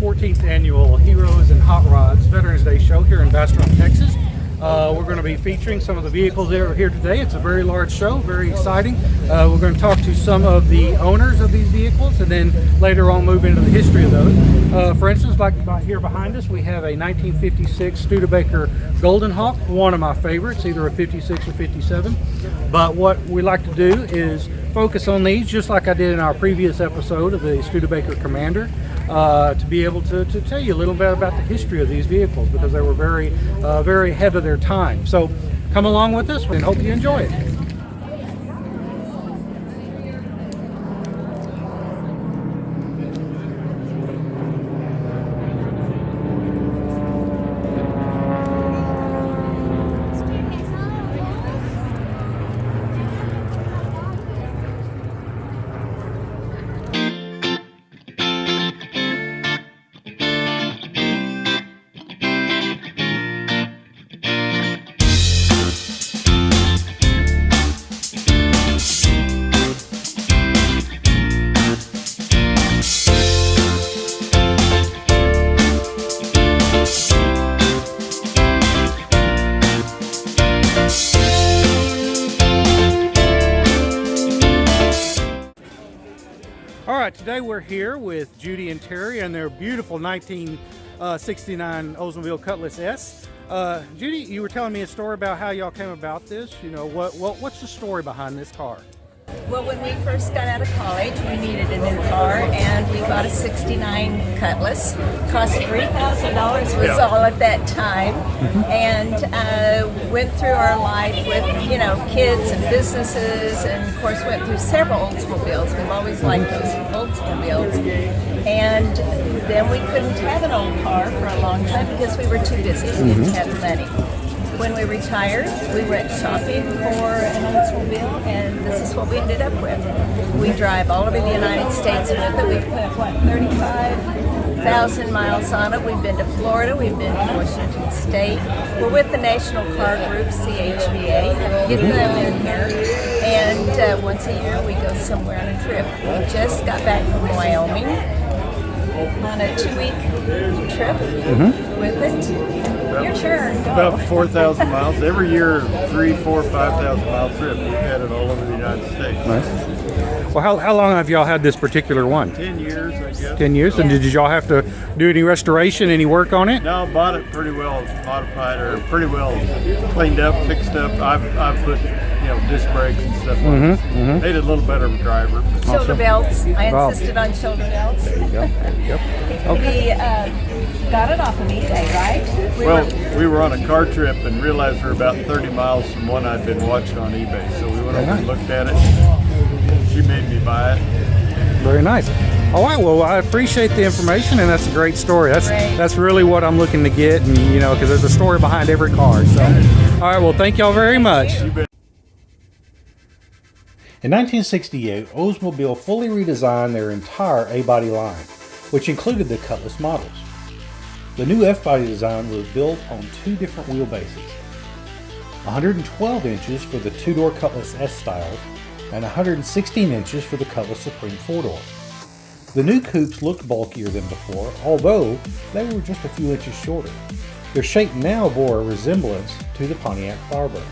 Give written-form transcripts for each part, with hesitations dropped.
14th annual Heroes and Hot Rods Veterans Day show here in Bastrop, Texas. We're going to be featuring some of the vehicles that are here today. It's a very large show, very exciting. We're going to talk to some of the owners of these vehicles and then later on move into the history of those. For instance, like here behind us, we have a 1956 Studebaker Golden Hawk, one of my favorites, either a 56 or 57. But what we like to do is focus on these just like I did in our previous episode of the Studebaker Commander, to be able to tell you a little bit about the history of these vehicles because they were very ahead of their time. So come along with us and hope you enjoy it. All right, today we're here with Judy and Terry and their beautiful 1969 Oldsmobile Cutlass S. Judy, you were telling me a story about how y'all came about this. You know, what's the story behind this car? Well, when we first got out of college, we needed a new car, and we bought a '69 Cutlass. Cost $3,000 was all at that time, and went through our life with kids and businesses, and of course went through several Oldsmobiles. We've always liked those Oldsmobiles, and then we couldn't have an old car for a long time because we were too busy. We didn't have the money. When we retired, we went shopping for an Oldsmobile, and this is what we ended up with. We drive all over the United States with it. We put, 35,000 miles on it. We've been to Florida. We've been to Washington State. We're with the National Car Group, CHVA. Get them in here. And once a year, we go somewhere on a trip. We just got back from Wyoming on a 2-week trip with it. Your turn. About 4,000 miles. Every year, 3,000, 4,000, 5,000 mile trip. We've had it all over the United States. Nice. Well, how long have y'all had this particular one? 10 years, I guess. 10 years? And did y'all have to do any restoration, any work on it? No, bought it pretty well modified, or pretty well cleaned up, fixed up. I've put disc brakes and stuff on it. Made it a little better of a driver. Shoulder belts. I insisted on shoulder belts. There you go. Yep. Okay. We got it off of eBay, right? We were on a car trip and realized we were about 30 miles from one I'd been watching on eBay. So we went over and looked at it. She made me buy it. Very nice. All right, well, I appreciate the information, and that's a great story. That's really what I'm looking to get, and because there's a story behind every car. So, all right, well, thank y'all very much. In 1968, Oldsmobile fully redesigned their entire A-body line, which included the Cutlass models. The new F-body design was built on two different wheelbases, 112 inches for the two-door Cutlass S styles and 116 inches for the Cutlass Supreme 4-door. The new coupes looked bulkier than before, although they were just a few inches shorter. Their shape now bore a resemblance to the Pontiac Firebird.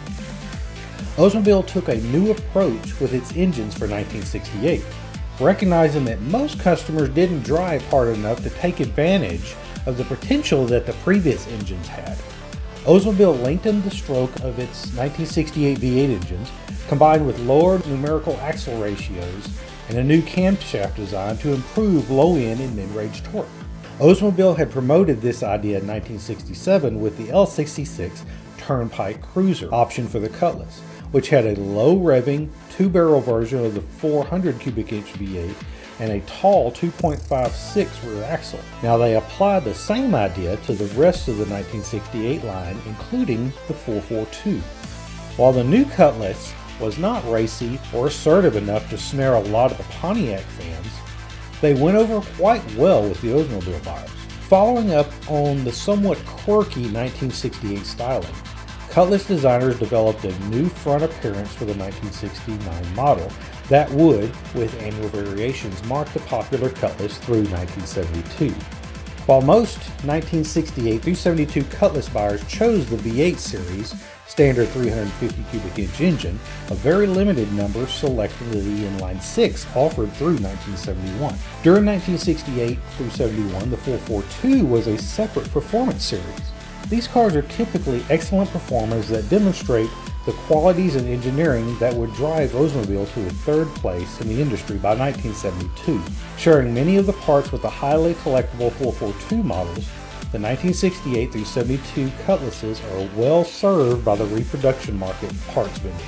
Oldsmobile took a new approach with its engines for 1968, recognizing that most customers didn't drive hard enough to take advantage of the potential that the previous engines had. Oldsmobile lengthened the stroke of its 1968 V8 engines, combined with lowered numerical axle ratios and a new camshaft design to improve low-end and mid-range torque. Oldsmobile had promoted this idea in 1967 with the L66 Turnpike Cruiser option for the Cutlass, which had a low-revving, two-barrel version of the 400 cubic inch V8 and a tall 2.56 rear axle. Now they applied the same idea to the rest of the 1968 line, including the 442. While the new Cutlass was not racy or assertive enough to snare a lot of the Pontiac fans, they went over quite well with the Oldsmobile buyers. Following up on the somewhat quirky 1968 styling, Cutlass designers developed a new front appearance for the 1969 model that would, with annual variations, mark the popular Cutlass through 1972. While most 1968 through 72 Cutlass buyers chose the V8 series, standard 350 cubic inch engine, a very limited number selected the inline 6 offered through 1971. During 1968 through 71, the 442 was a separate performance series. These cars are typically excellent performers that demonstrate the qualities and engineering that would drive Oldsmobile to a third place in the industry by 1972. Sharing many of the parts with the highly collectible 442 models, the 1968 through 72 Cutlasses are well served by the reproduction market parts vendor.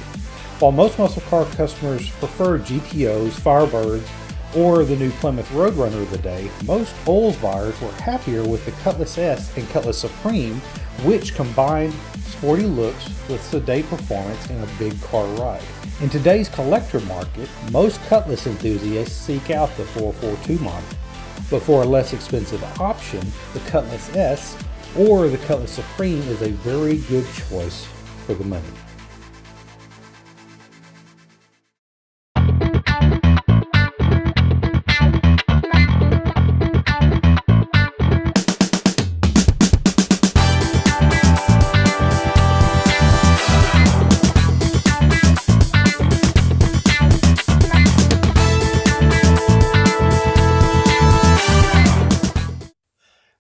While most muscle car customers prefer GTOs, Firebirds, or the new Plymouth Roadrunner of the day, most Olds buyers were happier with the Cutlass S and Cutlass Supreme, which combined sporty looks with sedate performance in a big car ride. In today's collector market, most Cutlass enthusiasts seek out the 442 model, but for a less expensive option, the Cutlass S or the Cutlass Supreme is a very good choice for the money.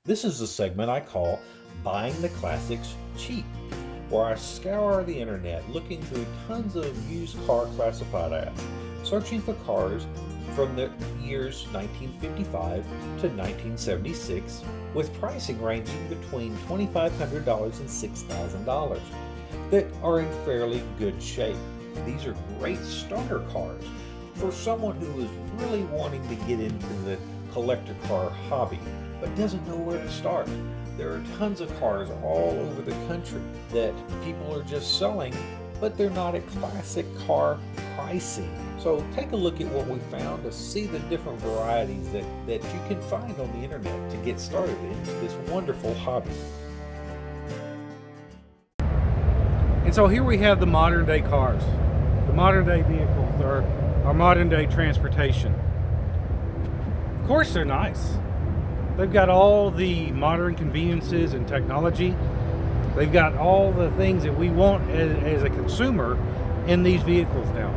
This is a segment I call Buying the Classics Cheap, where I scour the internet looking through tons of used car classified ads, searching for cars from the years 1955 to 1976 with pricing ranging between $2,500 and $6,000 that are in fairly good shape. These are great starter cars for someone who is really wanting to get into the collector car hobby but doesn't know where to start. There are tons of cars all over the country that people are just selling, but they're not at classic car pricing. So take a look at what we found to see the different varieties that you can find on the internet to get started into this wonderful hobby. And so here we have the modern day cars, the modern day vehicles, or our modern day transportation. Of course they're nice. They've got all the modern conveniences and technology. They've got all the things that we want as a consumer in these vehicles now.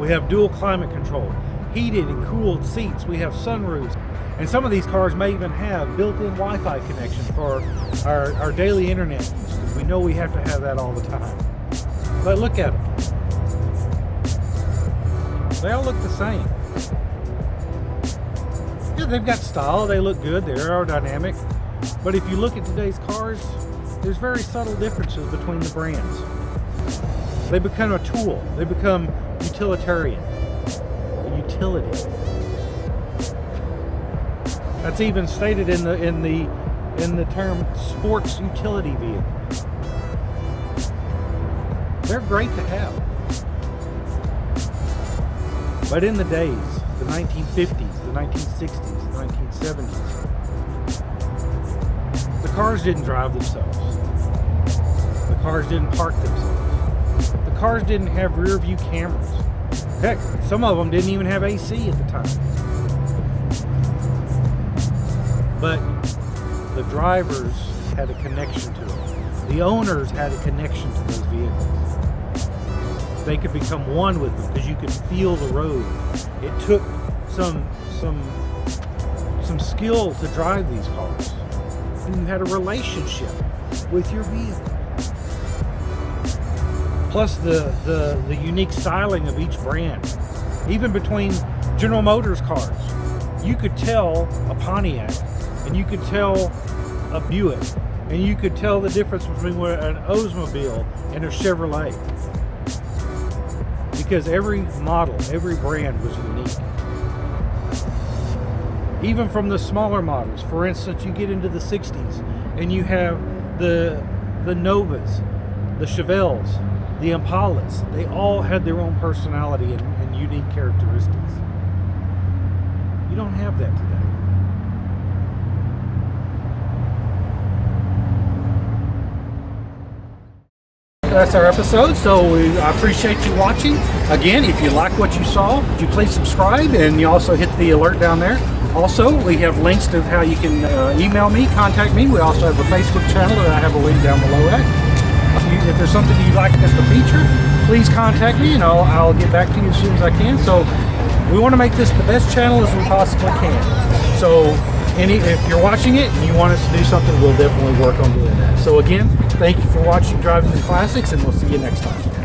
We have dual climate control, heated and cooled seats. We have sunroofs. And some of these cars may even have built-in Wi-Fi connection for our daily internet use, because we know we have to have that all the time. But look at them. They all look the same. Yeah, they've got style, they look good, they're aerodynamic. But if you look at today's cars, there's very subtle differences between the brands. They become a tool, they become utilitarian, a utility. That's even stated in the term sports utility vehicle. They're great to have. But in the days, the 1950s, the 1960s, the 1970s, the cars didn't drive themselves. The cars didn't park themselves. The cars didn't have rear view cameras. Heck, some of them didn't even have AC at the time. But the drivers had a connection to them. The owners had a connection to those vehicles. They could become one with them because you could feel the road. It took some skill to drive these cars, and you had a relationship with your vehicle. Plus the unique styling of each brand. Even between General Motors cars, you could tell a Pontiac, and you could tell a Buick, and you could tell the difference between an Oldsmobile and a Chevrolet. Because every model, every brand was unique. Even from the smaller models, for instance, you get into the 60s and you have the Novas, the Chevelles, the Impalas. They all had their own personality and unique characteristics. You don't have that today. That's our episode, so I appreciate you watching. Again, if you like what you saw, would you please subscribe, and you also hit the alert down there. Also, we have links to how you can email me, contact me. We also have a Facebook channel that I have a link down below at. If there's something you'd like us to feature, please contact me and I'll get back to you as soon as I can. So we want to make this the best channel as we possibly can. So if you're watching it and you want us to do something, we'll definitely work on doing that. So again, thank you for watching Driving the Classics, and we'll see you next time.